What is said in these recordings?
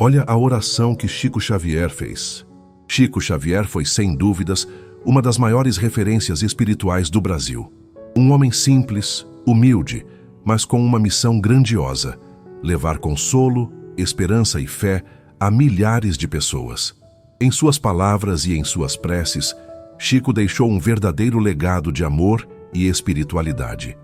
Olha a oração que Chico Xavier fez. Chico Xavier foi, sem dúvidas, uma das maiores referências espirituais do Brasil. Um homem simples, humilde, mas com uma missão grandiosa: levar consolo, esperança e fé a milhares de pessoas. Em suas palavras e em suas preces, Chico deixou um verdadeiro legado de amor e espiritualidade.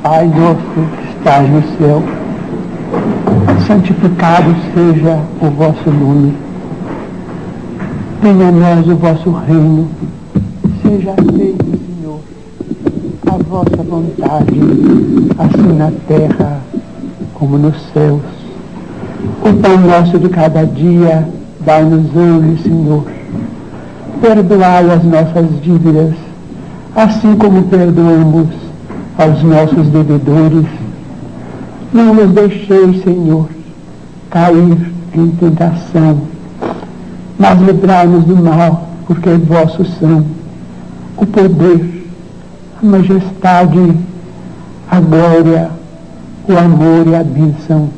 Pai nosso que estás no céu, santificado seja o vosso nome. Venha a nós o vosso reino, seja feito, Senhor, a vossa vontade, assim na terra como nos céus. O pão nosso de cada dia, dai-nos hoje, Senhor. Perdoai as nossas dívidas, assim como perdoamos aos nossos devedores. Não nos deixeis, Senhor, cair em tentação, mas livrai-nos do mal, porque vossos são o poder, a majestade, a glória, o amor e a bênção,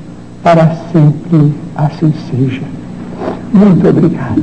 para sempre assim seja. Muito obrigado.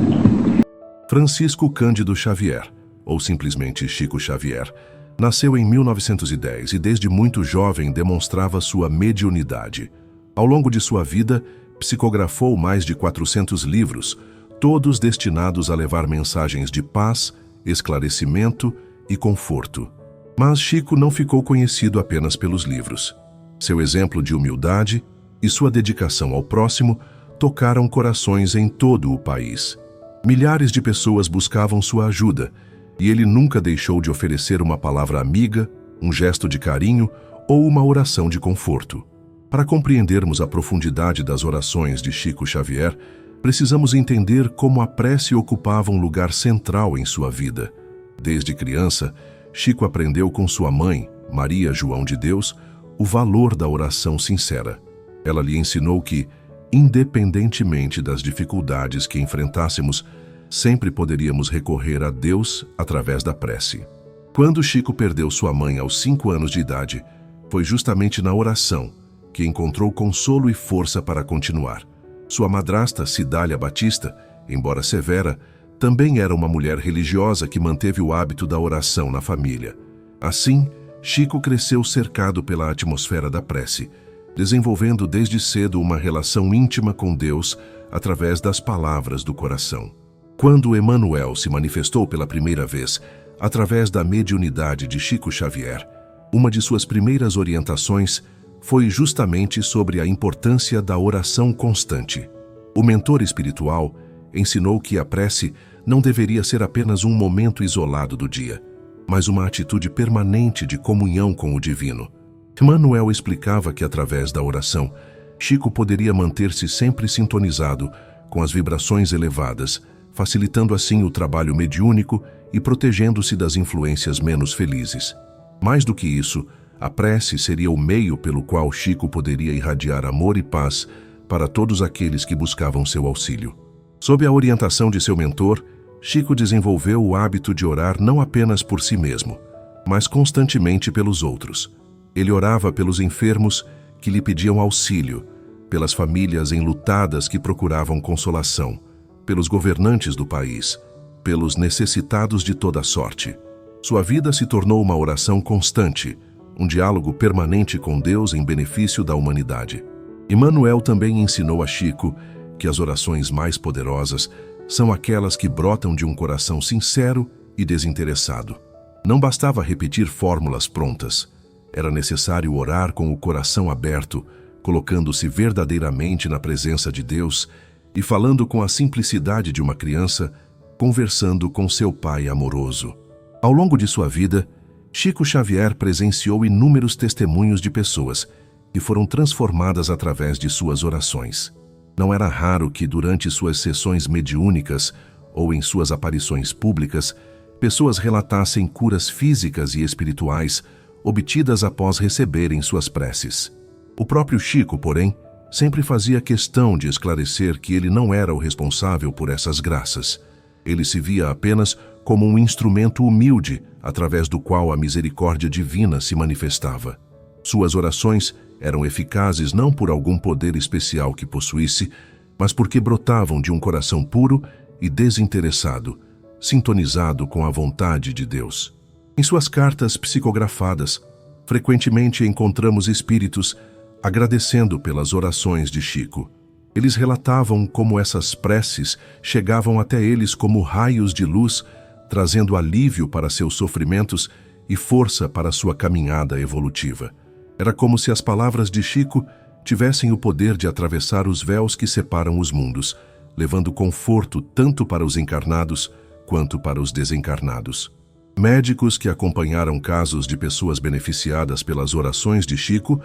Francisco Cândido Xavier, ou simplesmente Chico Xavier, nasceu em 1910 e desde muito jovem demonstrava sua mediunidade. Ao longo de sua vida, psicografou mais de 400 livros, todos destinados a levar mensagens de paz, esclarecimento e conforto. Mas Chico não ficou conhecido apenas pelos livros. Seu exemplo de humildade e sua dedicação ao próximo tocaram corações em todo o país. Milhares de pessoas buscavam sua ajuda, e ele nunca deixou de oferecer uma palavra amiga, um gesto de carinho ou uma oração de conforto. Para compreendermos a profundidade das orações de Chico Xavier, precisamos entender como a prece ocupava um lugar central em sua vida. Desde criança, Chico aprendeu com sua mãe, Maria João de Deus, o valor da oração sincera. Ela lhe ensinou que, independentemente das dificuldades que enfrentássemos, sempre poderíamos recorrer a Deus através da prece. Quando Chico perdeu sua mãe aos 5 anos de idade, foi justamente na oração que encontrou consolo e força para continuar. Sua madrasta, Cidália Batista, embora severa, também era uma mulher religiosa que manteve o hábito da oração na família. Assim, Chico cresceu cercado pela atmosfera da prece, desenvolvendo desde cedo uma relação íntima com Deus através das palavras do coração. Quando Emmanuel se manifestou pela primeira vez, através da mediunidade de Chico Xavier, uma de suas primeiras orientações foi justamente sobre a importância da oração constante. O mentor espiritual ensinou que a prece não deveria ser apenas um momento isolado do dia, mas uma atitude permanente de comunhão com o divino. Emmanuel explicava que através da oração, Chico poderia manter-se sempre sintonizado com as vibrações elevadas, facilitando assim o trabalho mediúnico e protegendo-se das influências menos felizes. Mais do que isso, a prece seria o meio pelo qual Chico poderia irradiar amor e paz para todos aqueles que buscavam seu auxílio. Sob a orientação de seu mentor, Chico desenvolveu o hábito de orar não apenas por si mesmo, mas constantemente pelos outros. Ele orava pelos enfermos que lhe pediam auxílio, pelas famílias enlutadas que procuravam consolação, pelos governantes do país, pelos necessitados de toda sorte. Sua vida se tornou uma oração constante, um diálogo permanente com Deus em benefício da humanidade. Emmanuel também ensinou a Chico que as orações mais poderosas são aquelas que brotam de um coração sincero e desinteressado. Não bastava repetir fórmulas prontas. Era necessário orar com o coração aberto, colocando-se verdadeiramente na presença de Deus e falando com a simplicidade de uma criança, conversando com seu pai amoroso. Ao longo de sua vida, Chico Xavier presenciou inúmeros testemunhos de pessoas que foram transformadas através de suas orações. Não era raro que, durante suas sessões mediúnicas ou em suas aparições públicas, pessoas relatassem curas físicas e espirituais obtidas após receberem suas preces. O próprio Chico, porém, sempre fazia questão de esclarecer que ele não era o responsável por essas graças. Ele se via apenas como um instrumento humilde através do qual a misericórdia divina se manifestava. Suas orações eram eficazes não por algum poder especial que possuísse, mas porque brotavam de um coração puro e desinteressado, sintonizado com a vontade de Deus. Em suas cartas psicografadas, frequentemente encontramos espíritos agradecendo pelas orações de Chico. Eles relatavam como essas preces chegavam até eles como raios de luz, trazendo alívio para seus sofrimentos e força para sua caminhada evolutiva. Era como se as palavras de Chico tivessem o poder de atravessar os véus que separam os mundos, levando conforto tanto para os encarnados quanto para os desencarnados. Médicos que acompanharam casos de pessoas beneficiadas pelas orações de Chico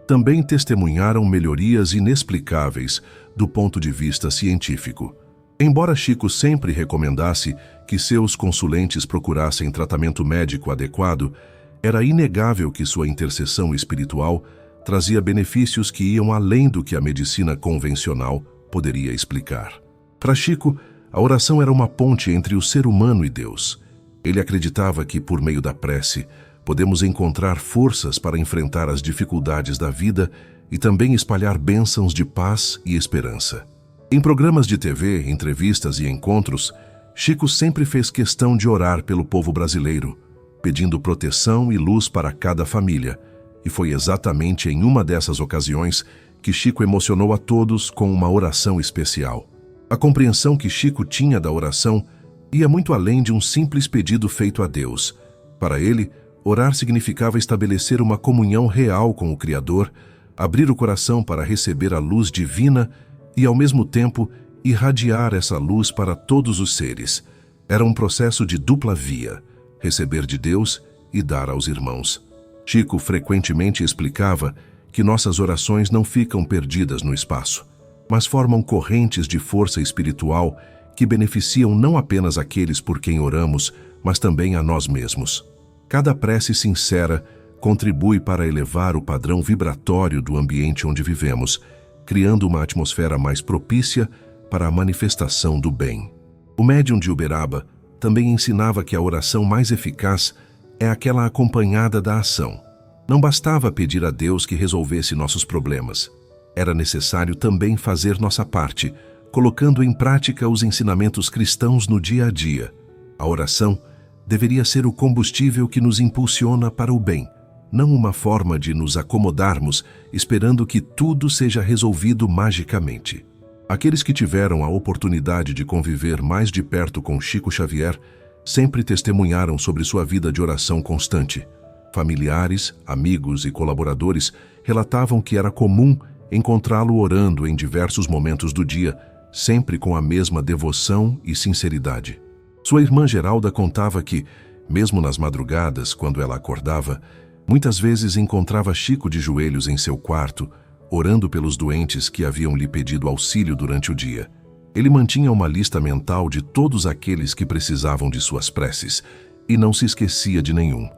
também testemunharam melhorias inexplicáveis do ponto de vista científico. Embora Chico sempre recomendasse que seus consulentes procurassem tratamento médico adequado, era inegável que sua intercessão espiritual trazia benefícios que iam além do que a medicina convencional poderia explicar. Para Chico, a oração era uma ponte entre o ser humano e Deus. Ele acreditava que, por meio da prece, podemos encontrar forças para enfrentar as dificuldades da vida e também espalhar bênçãos de paz e esperança. Em programas de TV, entrevistas e encontros, Chico sempre fez questão de orar pelo povo brasileiro, pedindo proteção e luz para cada família, e foi exatamente em uma dessas ocasiões que Chico emocionou a todos com uma oração especial. A compreensão que Chico tinha da oração ia muito além de um simples pedido feito a Deus. Para ele, orar significava estabelecer uma comunhão real com o Criador, abrir o coração para receber a luz divina e, ao mesmo tempo, irradiar essa luz para todos os seres. Era um processo de dupla via, receber de Deus e dar aos irmãos. Chico frequentemente explicava que nossas orações não ficam perdidas no espaço, mas formam correntes de força espiritual que beneficiam não apenas aqueles por quem oramos, mas também a nós mesmos. Cada prece sincera contribui para elevar o padrão vibratório do ambiente onde vivemos, criando uma atmosfera mais propícia para a manifestação do bem. O médium de Uberaba também ensinava que a oração mais eficaz é aquela acompanhada da ação. Não bastava pedir a Deus que resolvesse nossos problemas. Era necessário também fazer nossa parte, colocando em prática os ensinamentos cristãos no dia a dia. A oração deveria ser o combustível que nos impulsiona para o bem, não uma forma de nos acomodarmos esperando que tudo seja resolvido magicamente. Aqueles que tiveram a oportunidade de conviver mais de perto com Chico Xavier sempre testemunharam sobre sua vida de oração constante. Familiares, amigos e colaboradores relatavam que era comum encontrá-lo orando em diversos momentos do dia, sempre com a mesma devoção e sinceridade. Sua irmã Geralda contava que, mesmo nas madrugadas, quando ela acordava, muitas vezes encontrava Chico de joelhos em seu quarto, orando pelos doentes que haviam lhe pedido auxílio durante o dia. Ele mantinha uma lista mental de todos aqueles que precisavam de suas preces e não se esquecia de nenhum.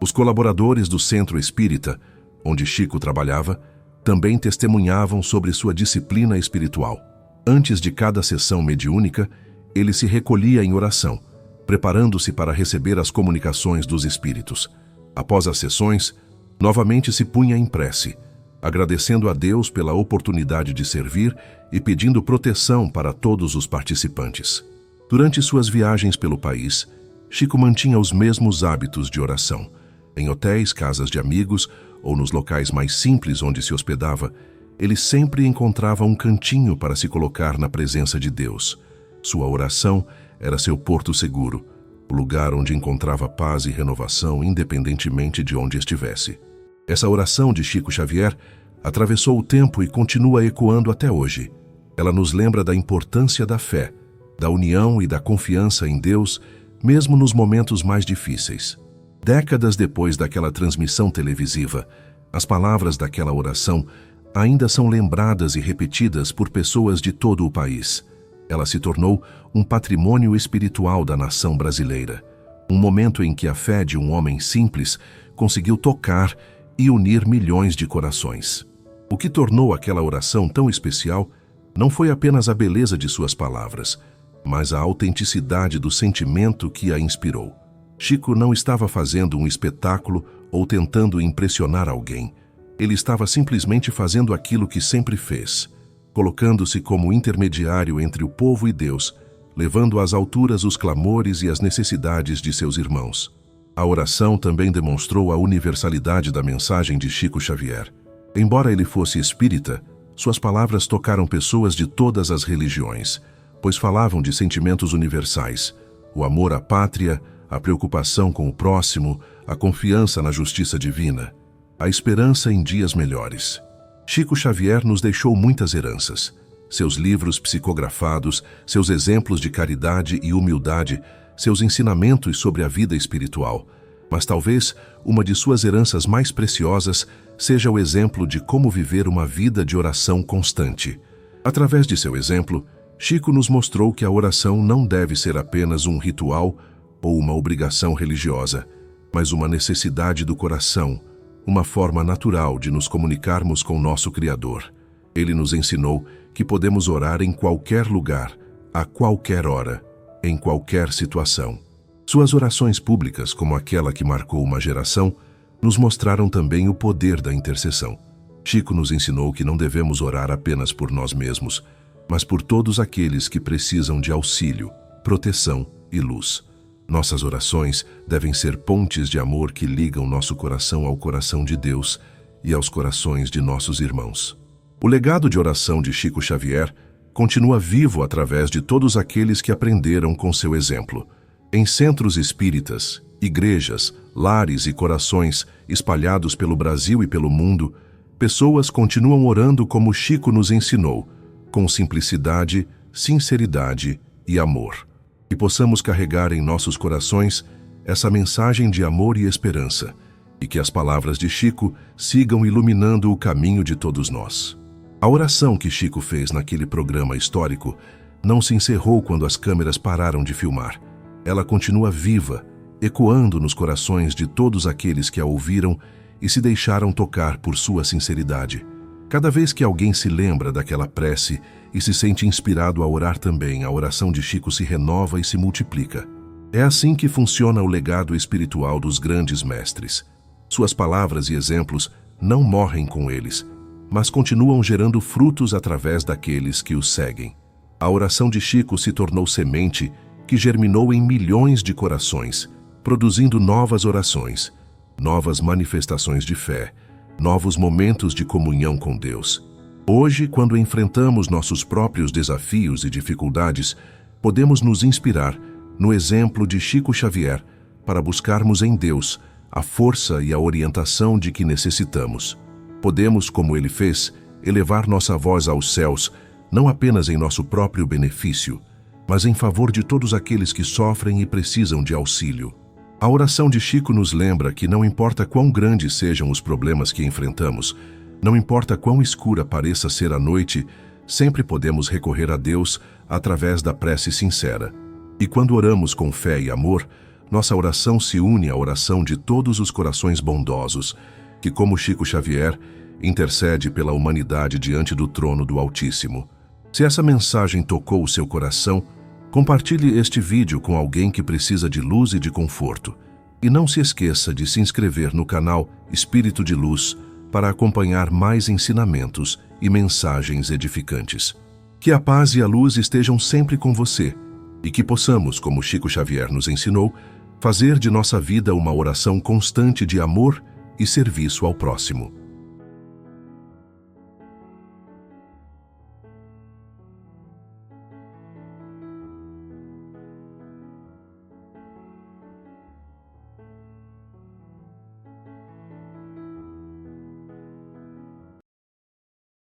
Os colaboradores do Centro Espírita, onde Chico trabalhava, também testemunhavam sobre sua disciplina espiritual. Antes de cada sessão mediúnica, ele se recolhia em oração, preparando-se para receber as comunicações dos espíritos. Após as sessões, novamente se punha em prece, agradecendo a Deus pela oportunidade de servir e pedindo proteção para todos os participantes. Durante suas viagens pelo país, Chico mantinha os mesmos hábitos de oração. Em hotéis, casas de amigos ou nos locais mais simples onde se hospedava, ele sempre encontrava um cantinho para se colocar na presença de Deus. Sua oração era seu porto seguro, o lugar onde encontrava paz e renovação independentemente de onde estivesse. Essa oração de Chico Xavier atravessou o tempo e continua ecoando até hoje. Ela nos lembra da importância da fé, da união e da confiança em Deus, mesmo nos momentos mais difíceis. Décadas depois daquela transmissão televisiva, as palavras daquela oração ainda são lembradas e repetidas por pessoas de todo o país. Ela se tornou um patrimônio espiritual da nação brasileira, um momento em que a fé de um homem simples conseguiu tocar e unir milhões de corações. O que tornou aquela oração tão especial não foi apenas a beleza de suas palavras, mas a autenticidade do sentimento que a inspirou. Chico não estava fazendo um espetáculo ou tentando impressionar alguém. Ele estava simplesmente fazendo aquilo que sempre fez, colocando-se como intermediário entre o povo e Deus, levando às alturas os clamores e as necessidades de seus irmãos. A oração também demonstrou a universalidade da mensagem de Chico Xavier. Embora ele fosse espírita, suas palavras tocaram pessoas de todas as religiões, pois falavam de sentimentos universais: o amor à pátria, a preocupação com o próximo, a confiança na justiça divina, a esperança em dias melhores. Chico Xavier nos deixou muitas heranças. Seus livros psicografados, seus exemplos de caridade e humildade, seus ensinamentos sobre a vida espiritual. Mas talvez uma de suas heranças mais preciosas seja o exemplo de como viver uma vida de oração constante. Através de seu exemplo, Chico nos mostrou que a oração não deve ser apenas um ritual ou uma obrigação religiosa, mas uma necessidade do coração, uma forma natural de nos comunicarmos com nosso Criador. Ele nos ensinou que podemos orar em qualquer lugar, a qualquer hora, em qualquer situação. Suas orações públicas, como aquela que marcou uma geração, nos mostraram também o poder da intercessão. Chico nos ensinou que não devemos orar apenas por nós mesmos, mas por todos aqueles que precisam de auxílio, proteção e luz. Nossas orações devem ser pontes de amor que ligam nosso coração ao coração de Deus e aos corações de nossos irmãos. O legado de oração de Chico Xavier continua vivo através de todos aqueles que aprenderam com seu exemplo. Em centros espíritas, igrejas, lares e corações espalhados pelo Brasil e pelo mundo, pessoas continuam orando como Chico nos ensinou, com simplicidade, sinceridade e amor. Que possamos carregar em nossos corações essa mensagem de amor e esperança, e que as palavras de Chico sigam iluminando o caminho de todos nós. A oração que Chico fez naquele programa histórico não se encerrou quando as câmeras pararam de filmar. Ela continua viva, ecoando nos corações de todos aqueles que a ouviram e se deixaram tocar por sua sinceridade. Cada vez que alguém se lembra daquela prece e se sente inspirado a orar também, a oração de Chico se renova e se multiplica. É assim que funciona o legado espiritual dos grandes mestres. Suas palavras e exemplos não morrem com eles, mas continuam gerando frutos através daqueles que os seguem. A oração de Chico se tornou semente que germinou em milhões de corações, produzindo novas orações, novas manifestações de fé, novos momentos de comunhão com Deus. Hoje, quando enfrentamos nossos próprios desafios e dificuldades, podemos nos inspirar no exemplo de Chico Xavier para buscarmos em Deus a força e a orientação de que necessitamos. Podemos, como ele fez, elevar nossa voz aos céus, não apenas em nosso próprio benefício, mas em favor de todos aqueles que sofrem e precisam de auxílio. A oração de Chico nos lembra que não importa quão grandes sejam os problemas que enfrentamos, não importa quão escura pareça ser a noite, sempre podemos recorrer a Deus através da prece sincera. E quando oramos com fé e amor, nossa oração se une à oração de todos os corações bondosos, que, como Chico Xavier, intercede pela humanidade diante do trono do Altíssimo. Se essa mensagem tocou o seu coração, compartilhe este vídeo com alguém que precisa de luz e de conforto. E não se esqueça de se inscrever no canal Espírito de Luz para acompanhar mais ensinamentos e mensagens edificantes. Que a paz e a luz estejam sempre com você e que possamos, como Chico Xavier nos ensinou, fazer de nossa vida uma oração constante de amor e serviço ao próximo.